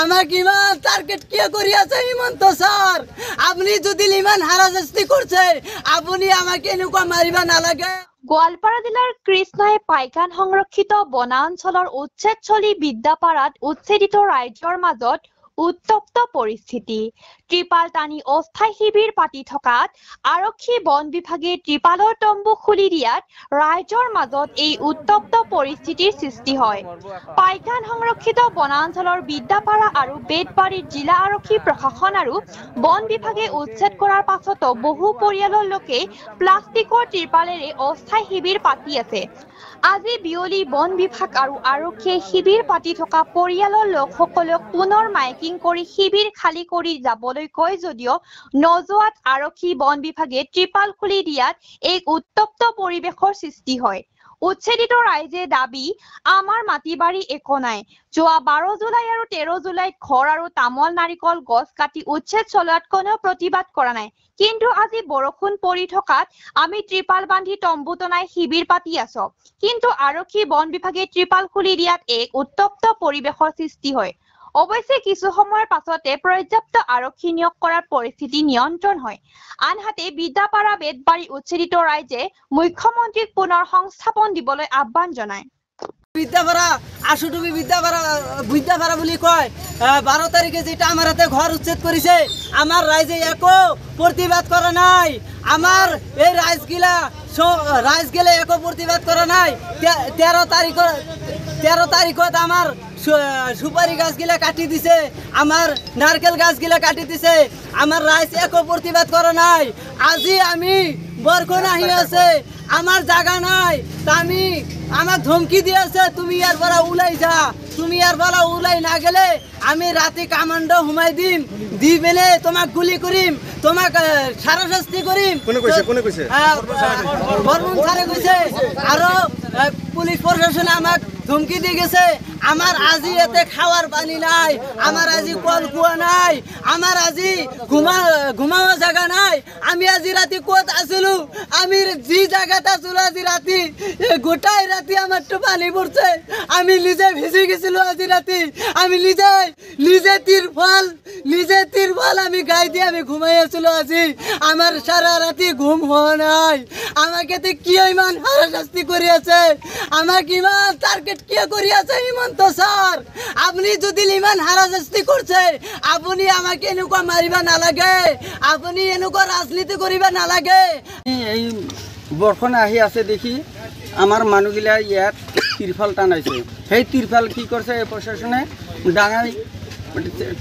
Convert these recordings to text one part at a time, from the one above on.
আমাক ইমান টাৰ্গেট কিয় কৰি আছে হিমন্ত স্যাৰ? আপনি যদি ইমান হাৰাশাস্তি কৰিছে, আপুনি আমাক এনেকুৱা মাৰিব নালাগে। গোৱালপাৰা জিলাৰ কৃষ্ণাই পাইকান সংৰক্ষিত বনাঞ্চলৰ উচ্ছেদ চলি বিদ্যাপাৰাত উচ্ছেদিত ৰাইজৰ মাজত উত্তপ্ত পৰিস্থিতি। ত্ৰিপাল টানি অস্থায়ী শিবিৰ পাতি থকাত আৰক্ষী বন বিভাগে ত্ৰিপালৰ তম্বু খুলি দিয়াত ৰাইজৰ মাজত এই উত্তপ্ত পৰিস্থিতিৰ সৃষ্টি হয়। পাইকান সংৰক্ষিত বনাঞ্চলৰ বিদ্যাপাৰা আৰু বেতবাৰীৰ জিলা আৰক্ষী প্ৰশাসন আৰু বন বিভাগে উচ্ছেদ কৰাৰ পাছতো বহু পৰিয়ালৰ লোকে প্লাষ্টিকৰ ত্ৰিপালেৰে অস্থায়ী শিবিৰ পাতি আছে। আজি বিয়লি বন বিভাগ আৰু আৰক্ষীয়ে শিবিৰ পাতি থকা পৰিয়ালৰ লোকসকলক পুনৰ মাইকিং কৰি শিবিৰ খালী কৰি যাবলৈ কয় যদিও নযোৱাত আৰক্ষী বন বিভাগে ত্ৰিপাল খুলি দিয়াত এক উত্তপ্ত পৰিৱেশৰ সৃষ্টি হয়। উচ্ছেদিত ৰাইজে দাবী, আমাৰ মাটি বাৰী একো নাই। যোৱা 12 জুলাই আৰু 13 জুলাইত ঘৰ আৰু তামোল নাৰিকল গছ কাটি উচ্ছেদ চলোৱাত কোনো প্ৰতিবাদ কৰা নাই। কিন্তু আজি বৰষুণ পৰি থকাত আমি ত্ৰিপাল বান্ধি তম্বু টনাই শিবিৰ পাতি আছো। কিন্তু আৰক্ষী বন বিভাগে ত্ৰিপাল খুলি দিয়াত এক উত্তপ্ত পৰিৱেশৰ সৃষ্টি হয়। অৱশ্যে কিছু সময়ৰ পাছতে পৰ্যাপ্ত আৰক্ষী নিয়োগ কৰাৰ পৰিস্থিতি নিয়ন্ত্ৰণ হয়। আনহাতে বিদ্যাপাৰা বেতবাৰী উচ্ছেদিত ৰাইজে মুখ্যমন্ত্ৰীক পুনৰ সংস্থাপন দিবলৈ আহ্বান জনায়। বিদ্যাপাৰা আশু তুমি বিদ্যাপাৰা বুলি কয় 12 তাৰিখে যেটা আমাৰ হাতে ঘৰ উচ্ছেদ কৰিছে, আমাৰ ৰাইজে একো প্ৰতিবাদ কৰা নাই। আমাৰ এই ৰাইজগিলা একো প্ৰতিবাদ কৰা নাই। 13 তাৰিখত আমাৰ সুপারি গাছগিলা কাটি দিছে, আমার নারকেল গাছগিলা কাটি দিছে। আমার রাইজ একো প্রতিবাদ করে নাই। আজি আমি বরষুণ আহি আছে, আমার জায়গা নাই, আমি আমাক ধমকি দিয়ে আছে, তুমি ইয়ার পৰা ওলাই যা, তুমি ইয়াৰ পৰা ওলাই না গেলে আমি রাতে কামান্ড হুমাই দিম, দি পেলে তোমাক গুলি করিম, তোমাক হারাশাস্তি করিম। কোনে কৈছে? বর্মন স্যারে কইছে। আরো পুলিশ প্রশাসনে আমাক ধমকি দিয়ে গেছে। আমার আজি এতে খাওয়ার পানি নাই, আমার আজি কল কুয়া নাই, আমার আজি ঘুমাওয়া জায়গা নাই। আমি আজি রাতি কত আসিলু, আমি যে জায়গাতে আসিল আজি রাতি গোটাই রাতি আমার তো পানি পড়ছে। আমি নিজে ভিজে গেছিল আজি রাতি। আমি নিজে তিরফল আমি গায়ে দিয়ে আমি ঘুমাই আসিল আজি। আমার সারা রাতি ঘুম হওয়া নাই। আমাকে কি ইমান হারাশাস্তি করে আছে, আমাকে ইমান টার্গেট কিয় কৰি আছে হিমন্ত স্যাৰ? আপনি যদি ইমান হাৰাশাস্তি কৰছে, আপনি আমাকে এনেকুৱা মাৰিব নালাগে, আপনি এনেকুৱা ৰাজনীতি কৰিব নালাগে। এই বৰষুণ আহি আছে দেখি আমার মানুহগিলা ইয়াত তিরফাল টানাইছে। সেই তিরফাল কি করছে এই প্রশাসনে ডাঙাই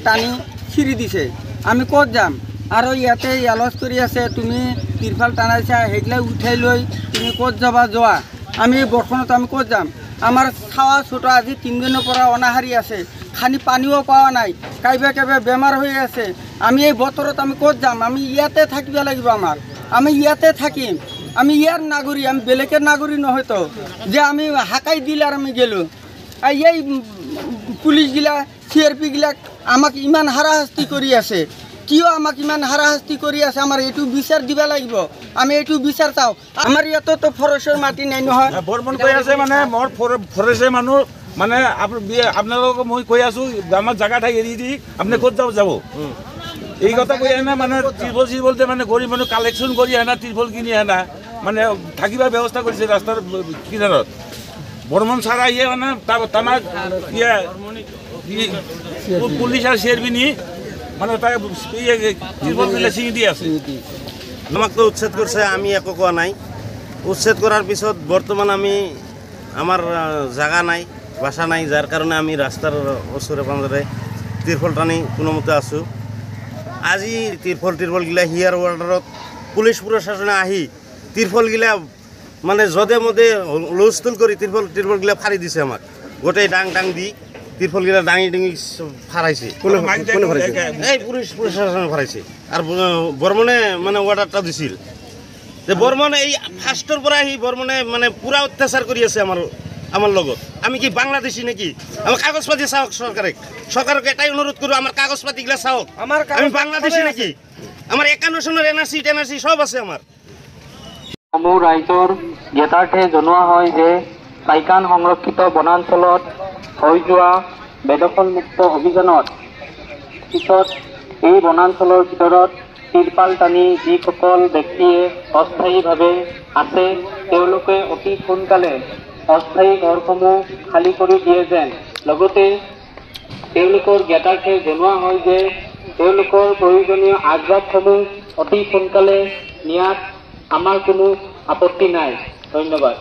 টানি ছিঁড়ি দিছে। আমি ক'ত যাম? আৰু ইয়াতে এলচ কৰি আছে, তুমি তিৰফাল টানাইছা, সেইগিলা উঠাই লৈ তুমি ক'ত যাবা যোৱা। আমি বৰষুণত আমি ক'ত যাম? আমাৰ খাওয়া ছোট আজি 3 দিনেৰ পৰা অনাহাৰি আছে, খানি পানীও পাওয়া নাই, কাইবা বেমাৰ হয়ে আছে। আমি এই বতৰত আমি ক'ত যাম? আমি ইয়াতে থাকিব লাগিব। আমি ইয়াতে থাকিম, আমি ইয়াৰ নাগৰিক, আমি বেলেগেৰ নাগৰিক নহয় তো যে আমি হাকাই দিলে আৰ আমি গেলো। এই পুলিশগিলা CRP-গিলাক আমাক ইমান হাৰাশাস্তি কৰি আছে। কিয় আমাক ইমান হাৰাশাস্তি কৰি আছে? আমাৰ এইটো বিচাৰ দিব লাগিব। আমি এইটো বিচাৰ চাওঁ। আমাৰ ইয়াতো ফৰেষ্টৰ মাটি নাই নহয়। বৰ্মন কৈ আছে মানে মোৰ ফৰেষ্টৰ মানুহ মানে আপোনালোকক মই কৈ আছো, আমাৰ জাগা ঠাই এৰি দি আপুনি ক'ত যাব। এই কথা কৈ আনা মানে ত্ৰিপল মানে গৰিব মানুহ কালেকশ্যন কৰি আনা, ত্ৰিপল কিনি আনা, মানে থাকিবা ব্যৱস্থা কৰিছে ৰাস্তাৰ কিনাৰত। বৰ্মন ছাৰ আহিয়ে মানে তামাক পুলিশ আর CRP নি মানে তাই ত্রিপল মিলে ছিঙি দিয়ে আছে। আমাকে উচ্ছেদ করছে, আমি একো কোয়া নাই। উচ্ছেদ করার পিছত বর্তমান আমার জায়গা নাই, বাসা নাই, যার কারণে আমি রাস্তার ওচরে পাঁজরে তিরফল টানি কোনোমতে আছো। আজি তিরফলগিলা হিয়ার ওয়ার্ডারত পুলিশ প্রশাসনে আহি তিরফলগিলা মানে যদে মদে হুলস্থুল করে তিরফলগিলা ফাড়ি দিছে। আমাক গোটেই ডাং দি তিরফলগিলা ডাঙি ফারাইছে। এই পুলিশ প্রশাসনে ফারাইছে। আর বর্মনে মানে অর্ডারটা দিছিল যে বর্মনে এই ফার্স্টর পৰা আহি বৰ্মনে মানে পুৰা অত্যাচাৰ কৰি আছে আমার লগত। আমি কি বাংলাদেশি নাকি? আমার কাগজপাতি চাওক সরকারকে এটাই অনুরোধ করো, আমার কাগজপাতিগুলা চাওক। আমি বাংলাদেশি নাকি? আমার 51 সনের এনআরসি সব আছে। আমার সমূহ ৰাইজৰ জ্ঞাতাৰ্থে জনোৱা হয় যে পাইকান সংৰক্ষিত বনাঞ্চলত হৈ যোৱা বেদখলমুক্ত অভিযানত পিছত এই বনাঞ্চলৰ ভিতৰত তিৰপাল টানি যিসকল ব্যক্তিয়ে অস্থায়ীভাৱে আছে তেওঁলোকে অতি সোনকালে অস্থায়ী ঘৰসমূহ খালী কৰি দিয়ে যেন, লগতে তেওঁলোকৰ জ্ঞাতাৰ্থে জনোৱা হয় যে তেওঁলোকৰ প্ৰয়োজনীয় আচবাবসমূহ অতি সোনকালে নিয়াত আমাৰ কোনো আপত্তি নাই। ধন্যবাদ।